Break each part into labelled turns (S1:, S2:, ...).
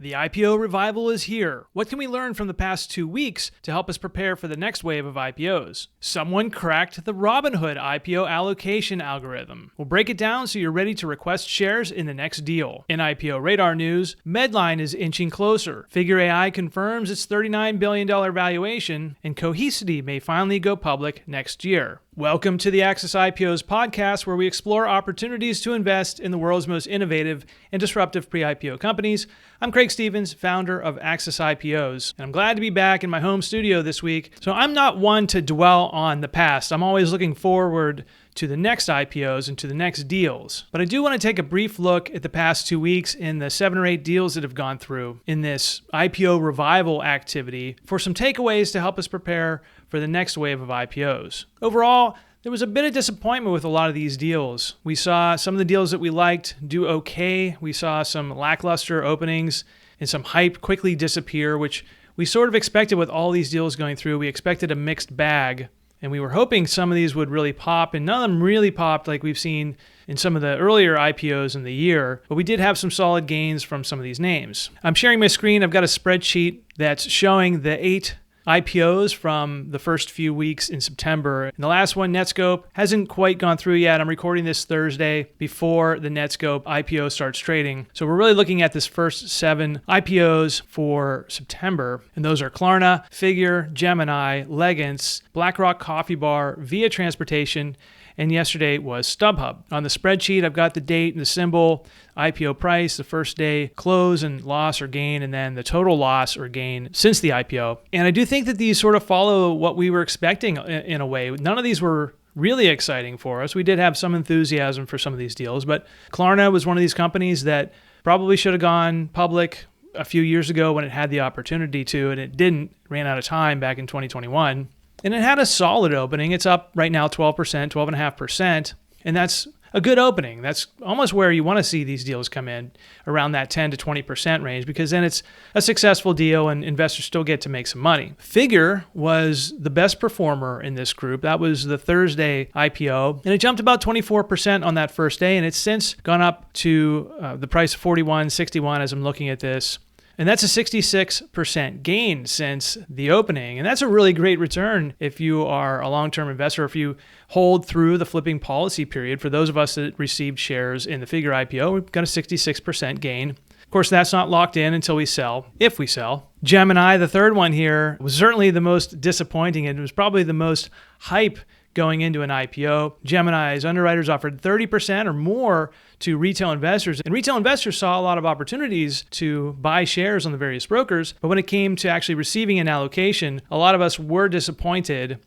S1: The IPO revival is here. What can we learn from the past 2 weeks to help us prepare for the next wave of IPOs? Someone cracked the Robinhood IPO allocation algorithm. We'll break it down so you're ready to request shares in the next deal. In IPO Radar news, Medline is inching closer. Figure AI confirms its $39 billion valuation, and Cohesity may finally go public next year. Welcome to the Access IPOs podcast, where we explore opportunities to invest in the world's most innovative and disruptive pre-IPO companies. I'm Craig Stevens, founder of Access IPOs, and I'm glad to be back in my home studio this week. So I'm not one to dwell on the past. I'm always looking forward to the next IPOs and to the next deals. But I do want to take a brief look at the past 2 weeks in the 7 or 8 deals that have gone through in this IPO revival activity for some takeaways to help us prepare for the next wave of IPOs. Overall, there was a bit of disappointment with a lot of these deals. We saw some of the deals that we liked do okay. We saw some lackluster openings and some hype quickly disappear, which we sort of expected with all these deals going through. We expected a mixed bag, and we were hoping some of these would really pop, and none of them really popped like we've seen in some of the earlier IPOs in the year, but we did have some solid gains from some of these names. I'm sharing my screen. I've got a spreadsheet that's showing the 8 IPOs from the first few weeks in September. And the last one, Netskope, hasn't quite gone through yet. I'm recording this Thursday before the Netskope IPO starts trading. So we're really looking at this first 7 IPOs for September. And those are Klarna, Figure, Gemini, Legance, BlackRock Coffee Bar, Via Transportation, and yesterday was StubHub. On the spreadsheet, I've got the date and the symbol, IPO price, the first day close and loss or gain, and then the total loss or gain since the IPO. And I do think that these sort of follow what we were expecting in a way. None of these were really exciting for us. We did have some enthusiasm for some of these deals, but Klarna was one of these companies that probably should have gone public a few years ago when it had the opportunity to, and it didn't. Ran out of time back in 2021. And it had a solid opening. It's up right now 12%, 12.5%. And that's a good opening. That's almost where you want to see these deals come in, around that 10 to 20% range, because then it's a successful deal and investors still get to make some money. Figure was the best performer in this group. That was the Thursday IPO, and it jumped about 24% on that first day, and it's since gone up to the price of $41.61 as I'm looking at this. And that's a 66% gain since the opening. And that's a really great return if you are a long-term investor, if you hold through the flipping policy period. For those of us that received shares in the Figure IPO, we've got a 66% gain. Of course, that's not locked in until we sell, if we sell. Gemini, the third one here, was certainly the most disappointing, and it was probably the most hype going into an IPO. Gemini's underwriters offered 30% or more to retail investors, and retail investors saw a lot of opportunities to buy shares on the various brokers, but when it came to actually receiving an allocation, a lot of us were disappointed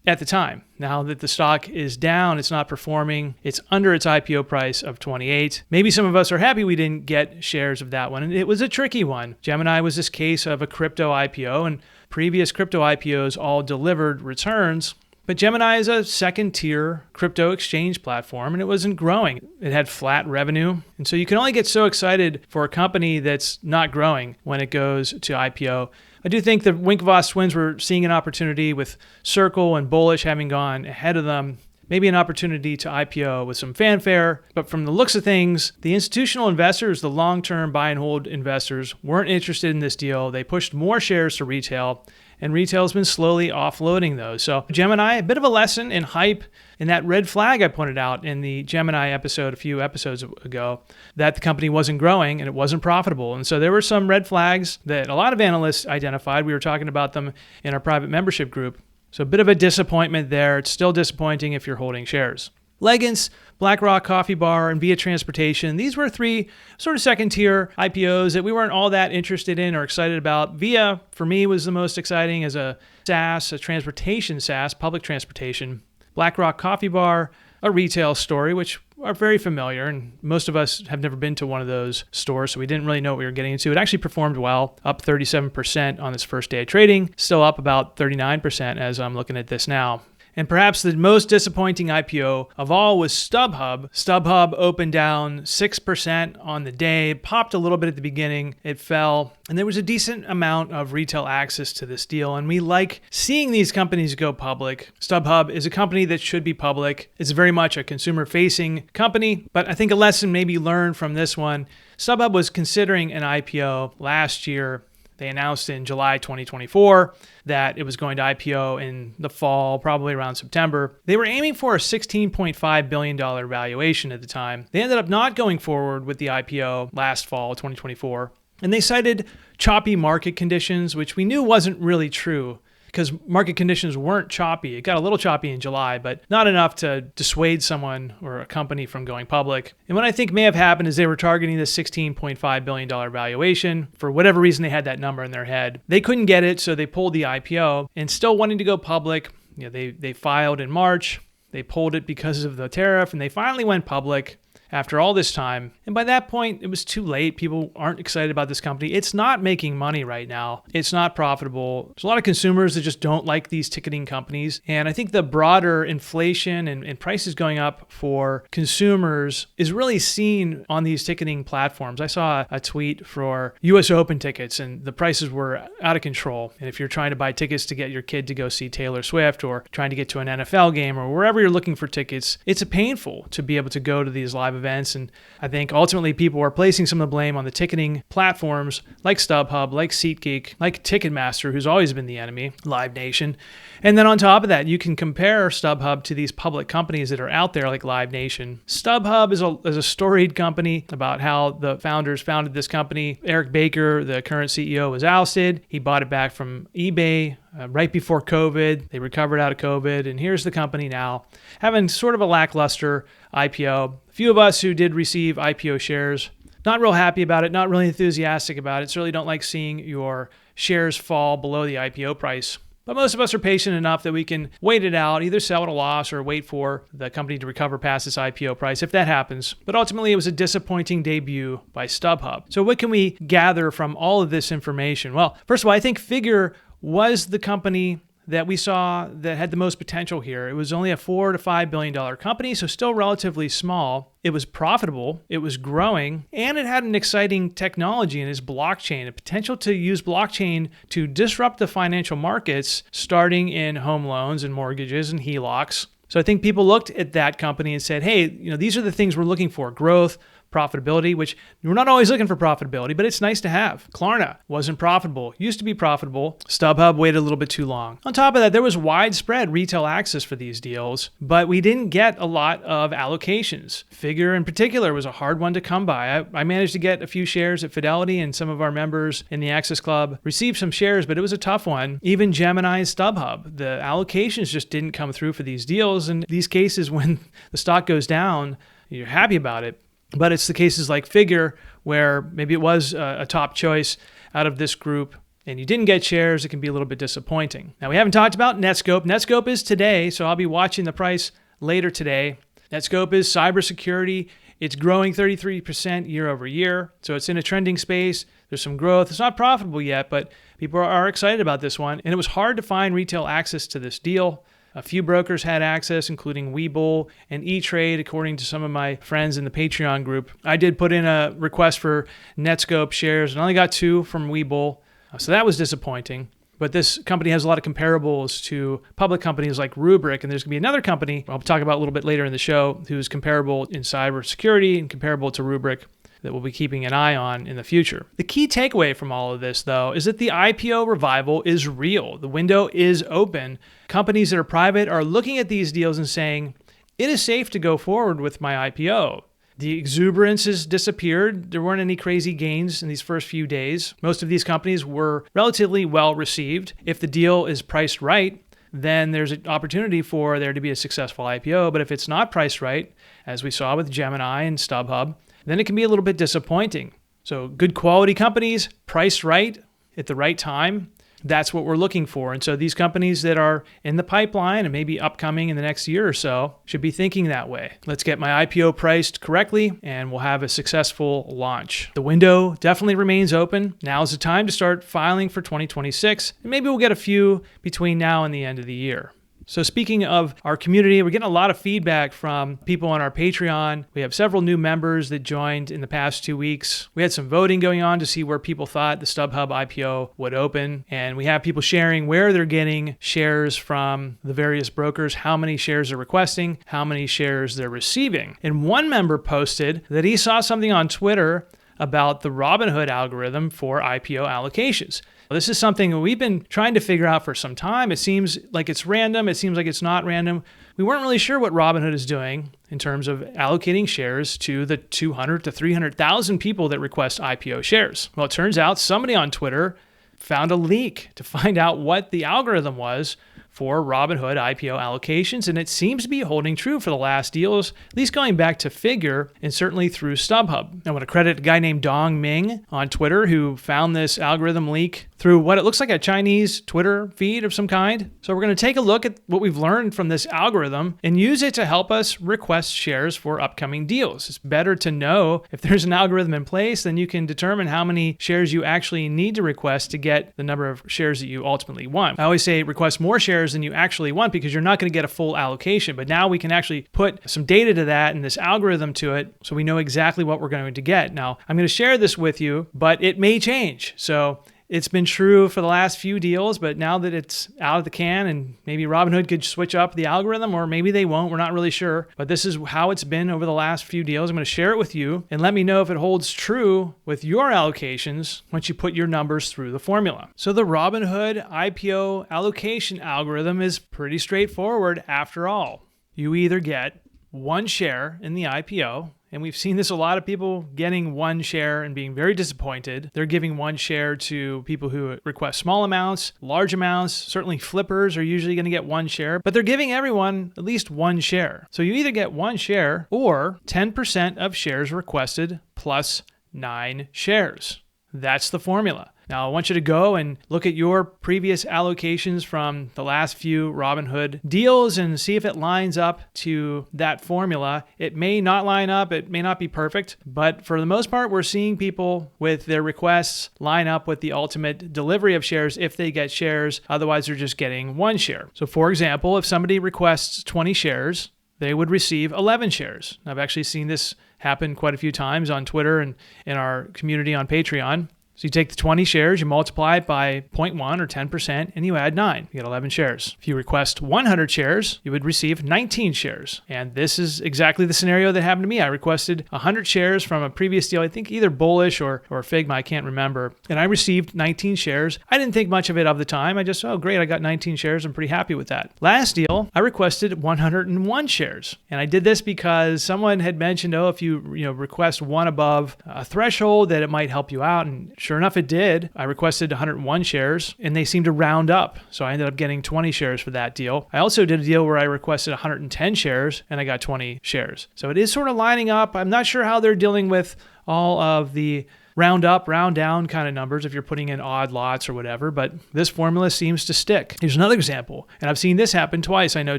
S1: at the time. Now that the stock is down, it's not performing, it's under its IPO price of 28. Maybe some of us are happy we didn't get shares of that one, and it was a tricky one. Gemini was this case of a crypto IPO, and previous crypto IPOs all delivered returns. But Gemini is a second-tier crypto exchange platform, and it wasn't growing. It had flat revenue. And so you can only get so excited for a company that's not growing when it goes to IPO. I do think the Winklevoss twins were seeing an opportunity with Circle and Bullish having gone ahead of them. Maybe an opportunity to IPO with some fanfare. But from the looks of things, the institutional investors, the long-term buy and hold investors, weren't interested in this deal. They pushed more shares to retail, and retail's been slowly offloading those. So Gemini, a bit of a lesson in hype, in that red flag I pointed out in the Gemini episode a few episodes ago, that the company wasn't growing and it wasn't profitable. And so there were some red flags that a lot of analysts identified. We were talking about them in our private membership group. So a bit of a disappointment there. It's still disappointing if you're holding shares. Legance, BlackRock Coffee Bar, and Via Transportation. These were 3 sort of second-tier IPOs that we weren't all that interested in or excited about. Via, for me, was the most exciting as a SaaS, a transportation SaaS, public transportation. BlackRock Coffee Bar, a retail story, which are very familiar, and most of us have never been to one of those stores, so we didn't really know what we were getting into. It actually performed well, up 37% on its first day of trading, still up about 39% as I'm looking at this now. And perhaps the most disappointing IPO of all was StubHub. StubHub opened down 6% on the day, popped a little bit at the beginning, it fell, and there was a decent amount of retail access to this deal. And we like seeing these companies go public. StubHub is a company that should be public. It's very much a consumer-facing company, but I think a lesson maybe learned from this one. StubHub was considering an IPO last year. They announced in July 2024 that it was going to IPO in the fall, probably around September. They were aiming for a $16.5 billion valuation at the time. They ended up not going forward with the IPO last fall, 2024. And they cited choppy market conditions, which we knew wasn't really true, because market conditions weren't choppy. It got a little choppy in July, but not enough to dissuade someone or a company from going public. And what I think may have happened is they were targeting this $16.5 billion valuation. For whatever reason, they had that number in their head. They couldn't get it, so they pulled the IPO. And still wanting to go public, they filed in March. They pulled it because of the tariff, and they finally went public after all this time. And by that point, it was too late. People aren't excited about this company. It's not making money right now. It's not profitable. There's a lot of consumers that just don't like these ticketing companies. And I think the broader inflation and prices going up for consumers is really seen on these ticketing platforms. I saw a tweet for US Open tickets, and the prices were out of control. And if you're trying to buy tickets to get your kid to go see Taylor Swift, or trying to get to an NFL game, or wherever you're looking for tickets, it's painful to be able to go to these live events. And I think ultimately people are placing some of the blame on the ticketing platforms like StubHub, like SeatGeek, like Ticketmaster, who's always been the enemy, Live Nation. And then on top of that, you can compare StubHub to these public companies that are out there like Live Nation. StubHub is a storied company about how the founders founded this company. Eric Baker, the current CEO, was ousted. He bought it back from eBay right before COVID. They recovered out of COVID, and here's the company now, having sort of a lackluster IPO. A few of us who did receive IPO shares, not real happy about it, not really enthusiastic about it. Certainly don't like seeing your shares fall below the IPO price. But most of us are patient enough that we can wait it out, either sell at a loss or wait for the company to recover past its IPO price if that happens. But ultimately, it was a disappointing debut by StubHub. So what can we gather from all of this information? Well, first of all, I think Figure was the company that we saw that had the most potential here. It was only a $4 to $5 billion company, so still relatively small. It was profitable, it was growing, and it had an exciting technology in its blockchain, a potential to use blockchain to disrupt the financial markets, starting in home loans and mortgages and HELOCs. So I think people looked at that company and said, hey, these are the things we're looking for: growth, profitability, which we're not always looking for profitability, but it's nice to have. Klarna wasn't profitable, used to be profitable. StubHub waited a little bit too long. On top of that, there was widespread retail access for these deals, but we didn't get a lot of allocations. Figure in particular was a hard one to come by. I managed to get a few shares at Fidelity, and some of our members in the Access Club received some shares, but it was a tough one. Even Gemini and StubHub, the allocations just didn't come through for these deals. And these cases, when the stock goes down, you're happy about it. But it's the cases like Figure where maybe it was a top choice out of this group and you didn't get shares. It can be a little bit disappointing. Now, we haven't talked about Netskope. Netskope is today, so I'll be watching the price later today. Netskope is cybersecurity. It's growing 33% year over year. So it's in a trending space. There's some growth. It's not profitable yet, but people are excited about this one. And it was hard to find retail access to this deal. A few brokers had access, including Webull and E-Trade, according to some of my friends in the Patreon group. I did put in a request for Netskope shares and only got 2 from Webull, so that was disappointing. But this company has a lot of comparables to public companies like Rubrik, and there's going to be another company I'll talk about a little bit later in the show who's comparable in cybersecurity and comparable to Rubrik that we'll be keeping an eye on in the future. The key takeaway from all of this, though, is that the IPO revival is real. The window is open. Companies that are private are looking at these deals and saying, it is safe to go forward with my IPO. The exuberance has disappeared. There weren't any crazy gains in these first few days. Most of these companies were relatively well received. If the deal is priced right, then there's an opportunity for there to be a successful IPO. But if it's not priced right, as we saw with Gemini and StubHub, then it can be a little bit disappointing. So good quality companies, priced right at the right time, that's what we're looking for. And so these companies that are in the pipeline and maybe upcoming in the next year or so should be thinking that way. Let's get my IPO priced correctly and we'll have a successful launch. The window definitely remains open. Now is the time to start filing for 2026. And maybe we'll get a few between now and the end of the year. So speaking of our community, we're getting a lot of feedback from people on our Patreon. We have several new members that joined in the past 2 weeks. We had some voting going on to see where people thought the StubHub IPO would open. And we have people sharing where they're getting shares from the various brokers, how many shares they're requesting, how many shares they're receiving. And one member posted that he saw something on Twitter about the Robinhood algorithm for IPO allocations. This is something that we've been trying to figure out for some time. It seems like it's random. It seems like it's not random. We weren't really sure what Robinhood is doing in terms of allocating shares to the 200 to 300,000 people that request IPO shares. Well, it turns out somebody on Twitter found a leak to find out what the algorithm was for Robinhood IPO allocations, and it seems to be holding true for the last deals, at least going back to Figure and certainly through StubHub. I want to credit a guy named Dong Ming on Twitter who found this algorithm leak through what it looks like a Chinese Twitter feed of some kind. So we're going to take a look at what we've learned from this algorithm and use it to help us request shares for upcoming deals. It's better to know if there's an algorithm in place, then you can determine how many shares you actually need to request to get the number of shares that you ultimately want. I always say request more shares than you actually want because you're not going to get a full allocation, but now we can actually put some data to that and this algorithm to it so we know exactly what we're going to get. Now, I'm going to share this with you, but it may change. So it's been true for the last few deals, but now that it's out of the can and maybe Robinhood could switch up the algorithm or maybe they won't, we're not really sure. But this is how it's been over the last few deals. I'm going to share it with you and let me know if it holds true with your allocations once you put your numbers through the formula. So the Robinhood IPO allocation algorithm is pretty straightforward after all. You either get one share in the IPO, and we've seen this a lot of people getting one share and being very disappointed. They're giving one share to people who request small amounts, large amounts. Certainly flippers are usually going to get one share, but they're giving everyone at least one share. So you either get one share or 10% of shares requested plus 9 shares. That's the formula. Now, I want you to go and look at your previous allocations from the last few Robinhood deals and see if it lines up to that formula. It may not line up. It may not be perfect. But for the most part, we're seeing people with their requests line up with the ultimate delivery of shares if they get shares. Otherwise, they're just getting one share. So, for example, if somebody requests 20 shares, they would receive 11 shares. I've actually seen this happen quite a few times on Twitter and in our community on Patreon. So you take the 20 shares, you multiply it by 0.1 or 10%, and you add 9. You get 11 shares. If you request 100 shares, you would receive 19 shares. And this is exactly the scenario that happened to me. I requested 100 shares from a previous deal, I think either Bullish or Figma, I can't remember. And I received 19 shares. I didn't think much of it of the time. I just, oh great, I got 19 shares. I'm pretty happy with that. Last deal, I requested 101 shares. And I did this because someone had mentioned, oh, if you request one above a threshold, that it might help you out. And sure enough, it did. I requested 101 shares and they seemed to round up. So I ended up getting 20 shares for that deal. I also did a deal where I requested 110 shares and I got 20 shares. So it is sort of lining up. I'm not sure how they're dealing with all of the round up, round down kind of numbers if you're putting in odd lots or whatever, but this formula seems to stick. Here's another example, and I've seen this happen twice. I know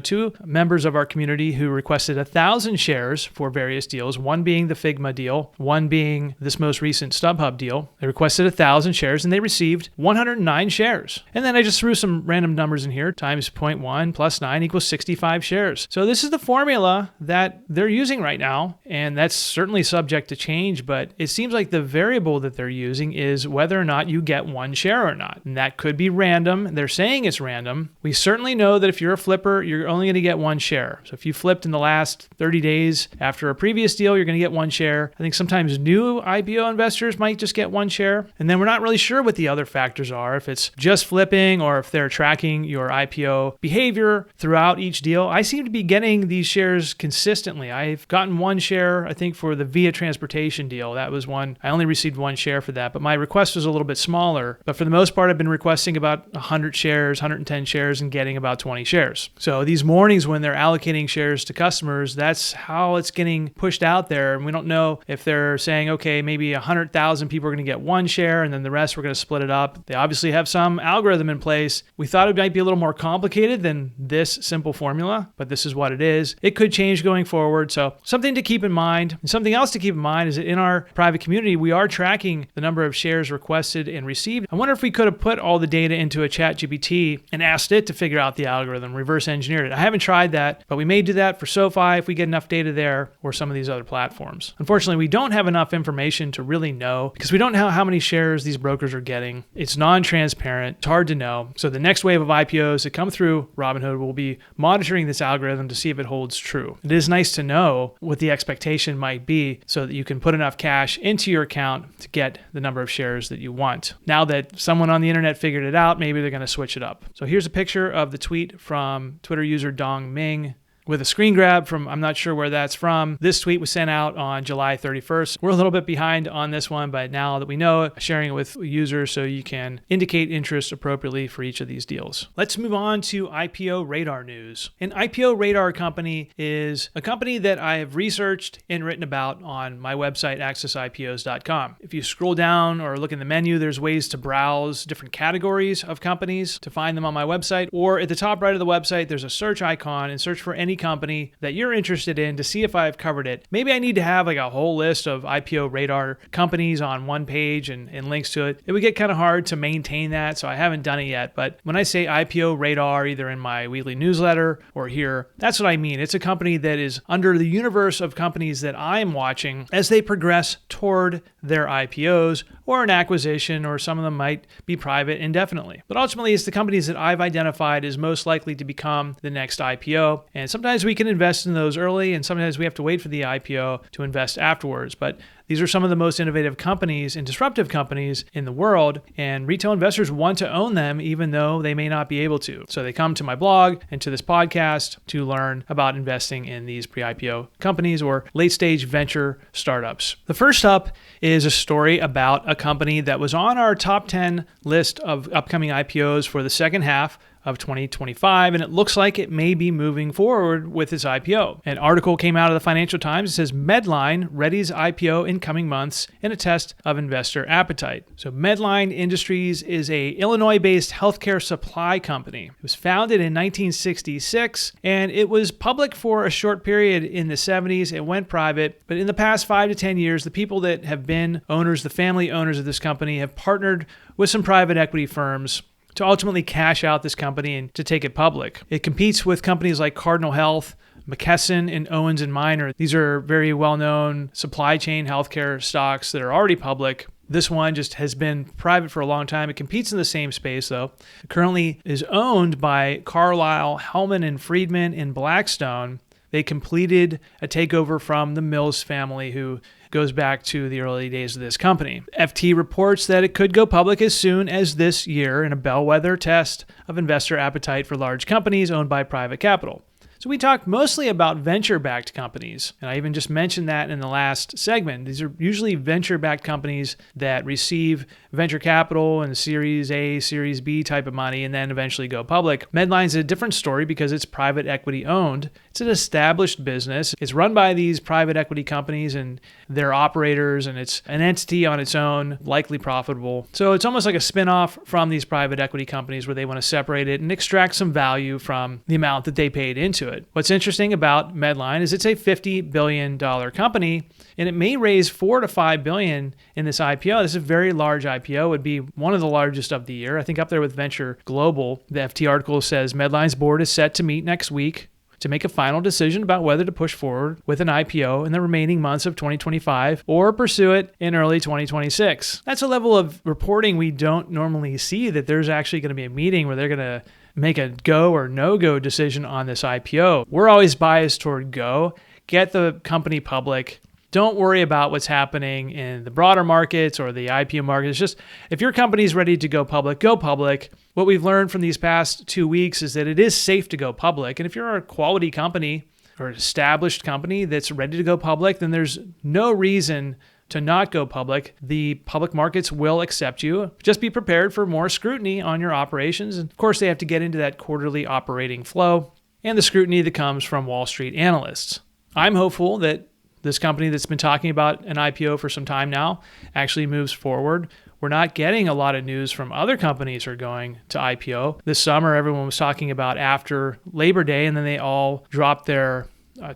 S1: 2 members of our community who requested 1,000 shares for various deals, one being the Figma deal, one being this most recent StubHub deal. They requested 1,000 shares and they received 109 shares. And then I just threw some random numbers in here, times 0.1 plus 9 equals 65 shares. So this is the formula that they're using right now, and that's certainly subject to change, but it seems like the variable that they're using is whether or not you get one share or not. And that could be random. They're saying it's random. We certainly know that if you're a flipper, you're only going to get one share. So if you flipped in the last 30 days after a previous deal, you're going to get one share. I think sometimes new IPO investors might just get one share. And then we're not really sure what the other factors are, if it's just flipping or if they're tracking your IPO behavior throughout each deal. I seem to be getting these shares consistently. I've gotten one share, I think, for the Via Transportation deal. That was one. I only received one share for that, but my request was a little bit smaller. But for the most part, I've been requesting about 100 shares, 110 shares, and getting about 20 shares. So these mornings when they're allocating shares to customers, that's how it's getting pushed out there. And we don't know if they're saying, okay, maybe 100,000 people are going to get one share, and then the rest we're going to split it up. They obviously have some algorithm in place. We thought it might be a little more complicated than this simple formula, but this is what it is. It could change going forward. So something to keep in mind. And something else to keep in mind is that in our private community, we are tracking tracking the number of shares requested and received. I wonder if we could have put all the data into a ChatGPT and asked it to figure out the algorithm, reverse engineered it. I haven't tried that, but we may do that for SoFi if we get enough data there, or some of these other platforms. Unfortunately, we don't have enough information to really know, because we don't know how many shares these brokers are getting. It's non-transparent. It's hard to know. So the next wave of IPOs that come through Robinhood will be monitoring this algorithm to see if it holds true. It is nice to know what the expectation might be so that you can put enough cash into your account to get the number of shares that you want. Now that someone on the internet figured it out, maybe they're going to switch it up. So here's a picture of the tweet from Twitter user Dong Ming, with a screen grab from, I'm not sure where that's from. This tweet was sent out on July 31st. We're a little bit behind on this one, but now that we know it, sharing it with users so you can indicate interest appropriately for each of these deals. Let's move on to IPO Radar news. An IPO Radar company is a company that I have researched and written about on my website, accessipos.com. If you scroll down or look in the menu, there's ways to browse different categories of companies to find them on my website, or at the top right of the website, there's a search icon, and search for any company that you're interested in to see if I've covered it. Maybe I need to have like a whole list of IPO Radar companies on one page and links to it. It would get kind of hard to maintain that, so I haven't done it yet. But when I say IPO Radar, either in my weekly newsletter or here, that's what I mean. It's a company that is under the universe of companies that I'm watching as they progress toward their IPOs or an acquisition, or some of them might be private indefinitely. But ultimately, it's the companies that I've identified as most likely to become the next IPO. And sometimes we can invest in those early, and sometimes we have to wait for the IPO to invest afterwards. But these are some of the most innovative companies and disruptive companies in the world, and retail investors want to own them even though they may not be able to. So they come to my blog and to this podcast to learn about investing in these pre-IPO companies or late-stage venture startups. The first up is a story about a company that was on our top 10 list of upcoming IPOs for the second half of 2025, and it looks like it may be moving forward with its IPO. An article came out of the Financial Times. It says Medline readies IPO in coming months in a test of investor appetite. So Medline Industries is a Illinois-based healthcare supply company. It was founded in 1966, and it was public for a short period in the 70s. It went private, but in the past 5 to 10 years, the people that have been owners, the family owners of this company, have partnered with some private equity firms to ultimately cash out this company and to take it public. It competes with companies like Cardinal Health, McKesson, and Owens & Minor. These are very well-known supply chain healthcare stocks that are already public. This one just has been private for a long time. It competes in the same space, though. It currently is owned by Carlyle, Hellman and Friedman, and Blackstone. They completed a takeover from the Mills family, who goes back to the early days of this company. FT reports that it could go public as soon as this year in a bellwether test of investor appetite for large companies owned by private capital. So we talked mostly about venture-backed companies, and I even just mentioned that in the last segment. These are usually venture-backed companies that receive venture capital and Series A, Series B type of money, and then eventually go public. Medline's a different story because it's private equity owned. It's an established business. It's run by these private equity companies and their operators, and it's an entity on its own, likely profitable. So it's almost like a spin-off from these private equity companies where they want to separate it and extract some value from the amount that they paid into it. What's interesting about Medline is it's a $50 billion company, and it may raise $4 to $5 billion in this IPO. This is a very large IPO. It would be one of the largest of the year, I think up there with Venture Global. The FT article says Medline's board is set to meet next week to make a final decision about whether to push forward with an IPO in the remaining months of 2025 or pursue it in early 2026. That's a level of reporting we don't normally see, that there's actually going to be a meeting where they're going to make a go or no-go decision on this IPO. We're always biased toward go. Get the company public. Don't worry about what's happening in the broader markets or the IPO market. It's just, if your company's ready to go public, go public. What we've learned from these past 2 weeks is that it is safe to go public. And if you're a quality company or an established company that's ready to go public, then there's no reason to not go public. The public markets will accept you. Just be prepared for more scrutiny on your operations. And of course, they have to get into that quarterly operating flow and the scrutiny that comes from Wall Street analysts. I'm hopeful that this company that's been talking about an IPO for some time now actually moves forward. We're not getting a lot of news from other companies who are going to IPO. This summer, everyone was talking about after Labor Day, and then they all dropped their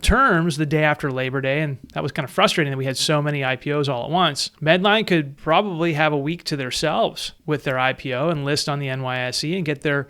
S1: terms the day after Labor Day, and that was kind of frustrating that we had so many IPOs all at once. Medline could probably have a week to themselves with their IPO and list on the NYSE and get their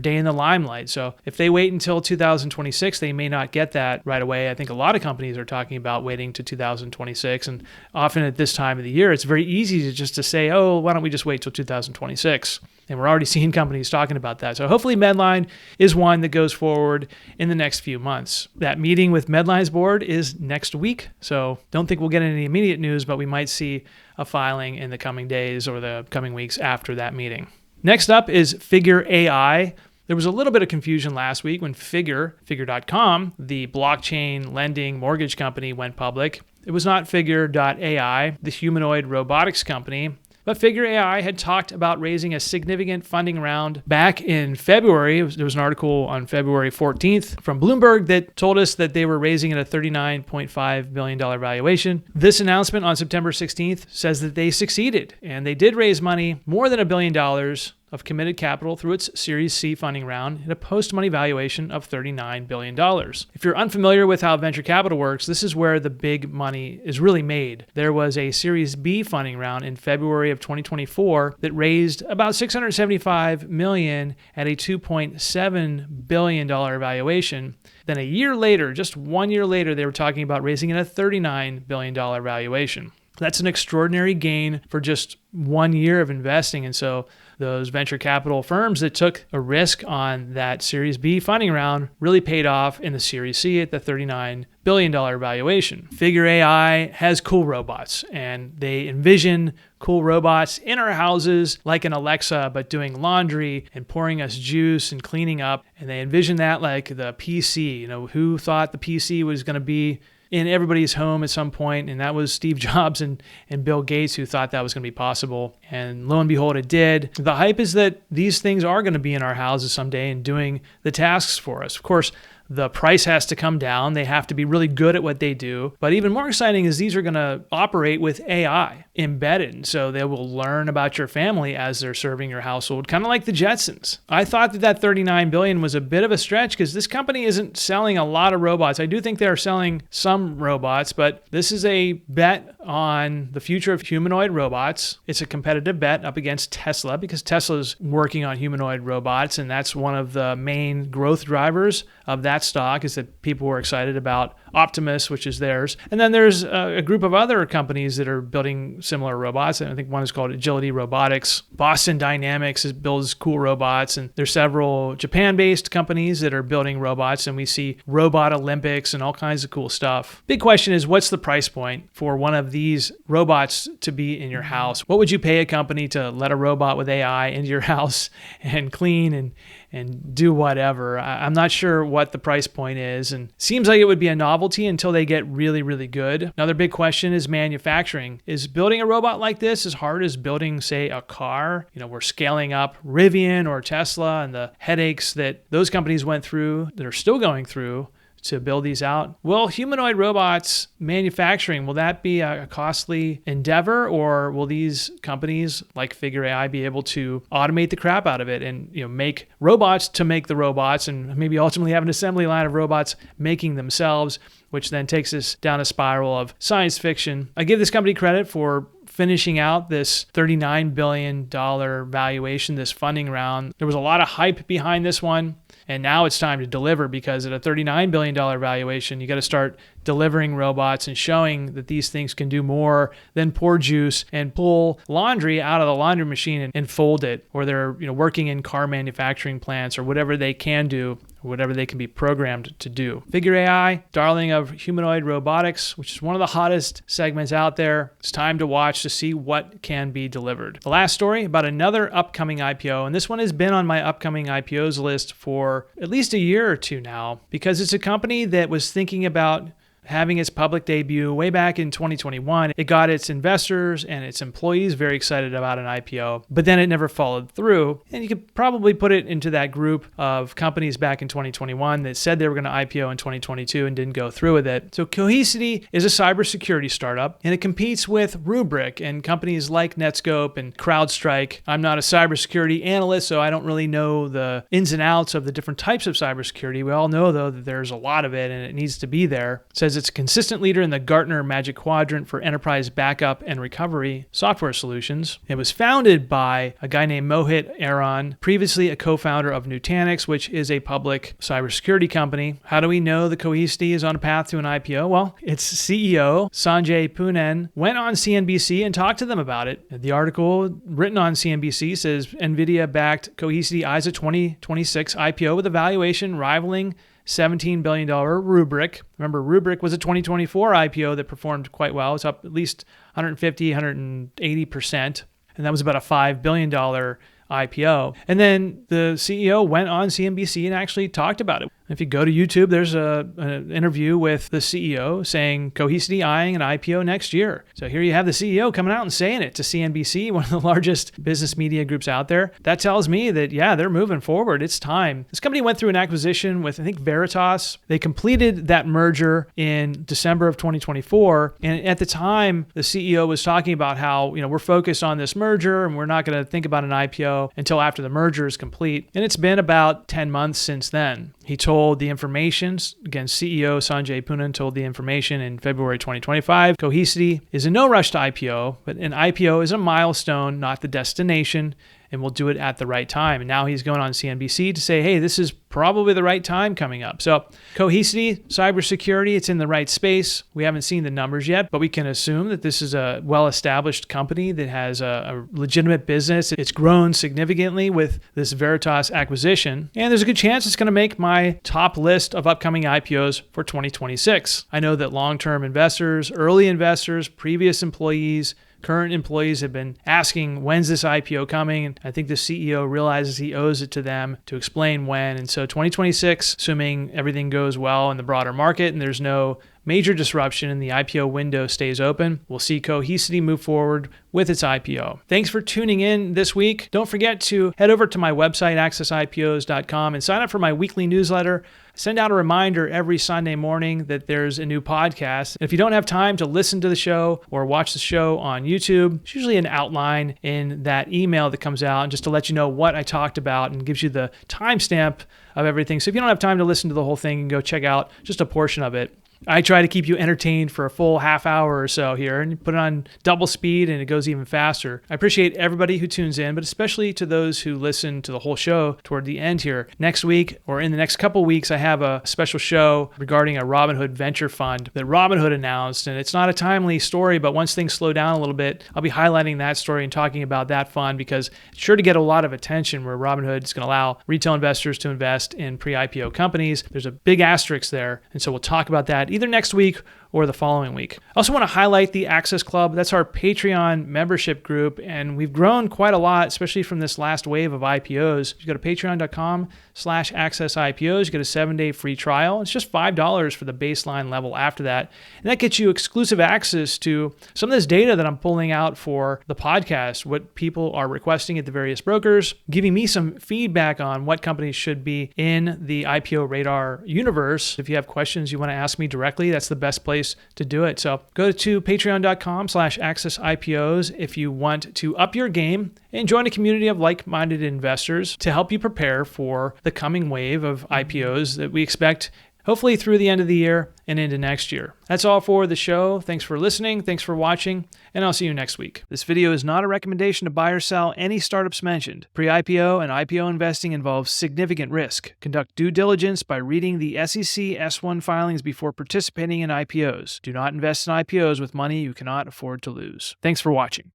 S1: day in the limelight. So if they wait until 2026, they may not get that right away. I think a lot of companies are talking about waiting to 2026. And often at this time of the year, it's very easy to just to say, oh, why don't we just wait till 2026? And we're already seeing companies talking about that. So hopefully Medline is one that goes forward in the next few months. That meeting with Medline's board is next week. So don't think we'll get any immediate news, but we might see a filing in the coming days or the coming weeks after that meeting. Next up is Figure AI. There was a little bit of confusion last week when Figure.com, the blockchain lending mortgage company, went public. It was not Figure.ai, the humanoid robotics company. But Figure AI had talked about raising a significant funding round back in February. There was an article on February 14th from Bloomberg that told us that they were raising at a $39.5 billion valuation. This announcement on September 16th says that they succeeded, and they did raise money, more than $1 billion of committed capital through its Series C funding round at a post-money valuation of $39 billion. If you're unfamiliar with how venture capital works, this is where the big money is really made. There was a Series B funding round in February of 2024 that raised about $675 million at a $2.7 billion valuation. Then a year later, just 1 year later, they were talking about raising at a $39 billion valuation. That's an extraordinary gain for just 1 year of investing. And so those venture capital firms that took a risk on that Series B funding round really paid off in the Series C at the $39 billion valuation. Figure AI has cool robots, and they envision cool robots in our houses like an Alexa, but doing laundry and pouring us juice and cleaning up. And they envision that like the PC. You know, who thought the PC was going to be in everybody's home at some point, and that was Steve Jobs and Bill Gates who thought that was going to be possible. And lo and behold, it did. The hype is that these things are going to be in our houses someday and doing the tasks for us. Of course, the price has to come down. They have to be really good at what they do. But even more exciting is these are going to operate with AI embedded. So they will learn about your family as they're serving your household, kind of like the Jetsons. I thought that $39 billion was a bit of a stretch because this company isn't selling a lot of robots. I do think they're selling some robots, but this is a bet on the future of humanoid robots. It's a competitive bet up against Tesla because Tesla's working on humanoid robots, and that's one of the main growth drivers of that stock, is that people were excited about Optimus, which is theirs. And then there's a group of other companies that are building similar robots. I think one is called Agility Robotics. Boston Dynamics builds cool robots. And there's several Japan-based companies that are building robots. And we see Robot Olympics and all kinds of cool stuff. Big question is, what's the price point for one of these robots to be in your house? What would you pay a company to let a robot with AI into your house and clean and do whatever? I'm not sure what the price point is, and seems like it would be a novelty until they get really, really good. Another big question is manufacturing. Is building a robot like this as hard as building, say, a car? You know, we're scaling up Rivian or Tesla and the headaches that those companies went through, that are still going through to build these out. Will humanoid robots manufacturing, will that be a costly endeavor, or will these companies like Figure AI be able to automate the crap out of it and, you know, make robots to make the robots, and maybe ultimately have an assembly line of robots making themselves, which then takes us down a spiral of science fiction. I give this company credit for finishing out this $39 billion valuation, this funding round. There was a lot of hype behind this one. And now it's time to deliver, because at a $39 billion valuation, you got to start delivering robots and showing that these things can do more than pour juice and pull laundry out of the laundry machine and fold it, or they're, you know, working in car manufacturing plants, or whatever they can do, or whatever they can be programmed to do. Figure AI, darling of humanoid robotics, which is one of the hottest segments out there. It's time to watch to see what can be delivered. The last story about another upcoming IPO, and this one has been on my upcoming IPOs list for at least a year or two now, because it's a company that was thinking about having its public debut way back in 2021. It got its investors and its employees very excited about an IPO, but then it never followed through. And you could probably put it into that group of companies back in 2021 that said they were going to IPO in 2022 and didn't go through with it. So Cohesity is a cybersecurity startup, and it competes with Rubrik and companies like Netskope and CrowdStrike. I'm not a cybersecurity analyst, so I don't really know the ins and outs of the different types of cybersecurity. We all know, though, that there's a lot of it and it needs to be there. It says it's a consistent leader in the Gartner Magic Quadrant for enterprise backup and recovery software solutions. It was founded by a guy named Mohit Aaron, previously a co-founder of Nutanix, which is a public cybersecurity company. How do we know the Cohesity is on a path to an IPO? Well, its CEO, Sanjay Poonen, went on CNBC and talked to them about it. The article written on CNBC says NVIDIA-backed Cohesity eyes a 2026 IPO with a valuation rivaling $17 billion Rubrik. Remember, Rubrik was a 2024 IPO that performed quite well. It's up at least 150, 180%. And that was about a $5 billion IPO. And then the CEO went on CNBC and actually talked about it. If you go to YouTube, there's an interview with the CEO saying Cohesity eyeing an IPO next year. So here you have the CEO coming out and saying it to CNBC, one of the largest business media groups out there. That tells me that, yeah, they're moving forward. It's time. This company went through an acquisition with, I think, Veritas. They completed that merger in December of 2024. And at the time, the CEO was talking about how, we're focused on this merger and we're not going to think about an IPO until after the merger is complete. And it's been about 10 months since then. He told the information, again, CEO Sanjay Poonen told the information in February 2025. Cohesity is in no rush to IPO, but an IPO is a milestone, not the destination, and we'll do it at the right time. And now he's going on CNBC to say, hey, this is probably the right time coming up. So Cohesity, cybersecurity, it's in the right space. We haven't seen the numbers yet, but we can assume that this is a well-established company that has a legitimate business. It's grown significantly with this Veritas acquisition, and there's a good chance it's going to make my top list of upcoming IPOs for 2026. I know that long-term investors, early investors, previous employees, current employees have been asking, when's this IPO coming? And I think the CEO realizes he owes it to them to explain when. And so 2026, assuming everything goes well in the broader market and there's no major disruption and the IPO window stays open, we'll see Cohesity move forward with its IPO. Thanks for tuning in this week. Don't forget to head over to my website, accessipos.com, and sign up for my weekly newsletter. I send out a reminder every Sunday morning that there's a new podcast. If you don't have time to listen to the show or watch the show on YouTube, it's usually an outline in that email that comes out just to let you know what I talked about and gives you the timestamp of everything. So if you don't have time to listen to the whole thing, you can go check out just a portion of it. I try to keep you entertained for a full half hour or so here, and you put it on double speed and it goes even faster. I appreciate everybody who tunes in, but especially to those who listen to the whole show toward the end here. Next week, or in the next couple weeks, I have a special show regarding a Robinhood venture fund that Robinhood announced, and it's not a timely story, but once things slow down a little bit, I'll be highlighting that story and talking about that fund because it's sure to get a lot of attention where Robinhood is going to allow retail investors to invest in pre-IPO companies. There's a big asterisk there, and so we'll talk about that either next week or the following week. I also want to highlight the Access Club. That's our Patreon membership group, and we've grown quite a lot, especially from this last wave of IPOs. If you go to patreon.com/accessipos, you get a 7-day free trial. It's just $5 for the baseline level after that, and that gets you exclusive access to some of this data that I'm pulling out for the podcast, what people are requesting at the various brokers, giving me some feedback on what companies should be in the IPO Radar universe. If you have questions you want to ask me directly, that's the best place to do it. So go to patreon.com/accessipos if you want to up your game and join a community of like-minded investors to help you prepare for the coming wave of IPOs that we expect hopefully through the end of the year and into next year. That's all for the show. Thanks for listening. Thanks for watching, and I'll see you next week. This video is not a recommendation to buy or sell any startups mentioned. Pre-IPO and IPO investing involves significant risk. Conduct due diligence by reading the SEC S-1 filings before participating in IPOs. Do not invest in IPOs with money you cannot afford to lose. Thanks for watching.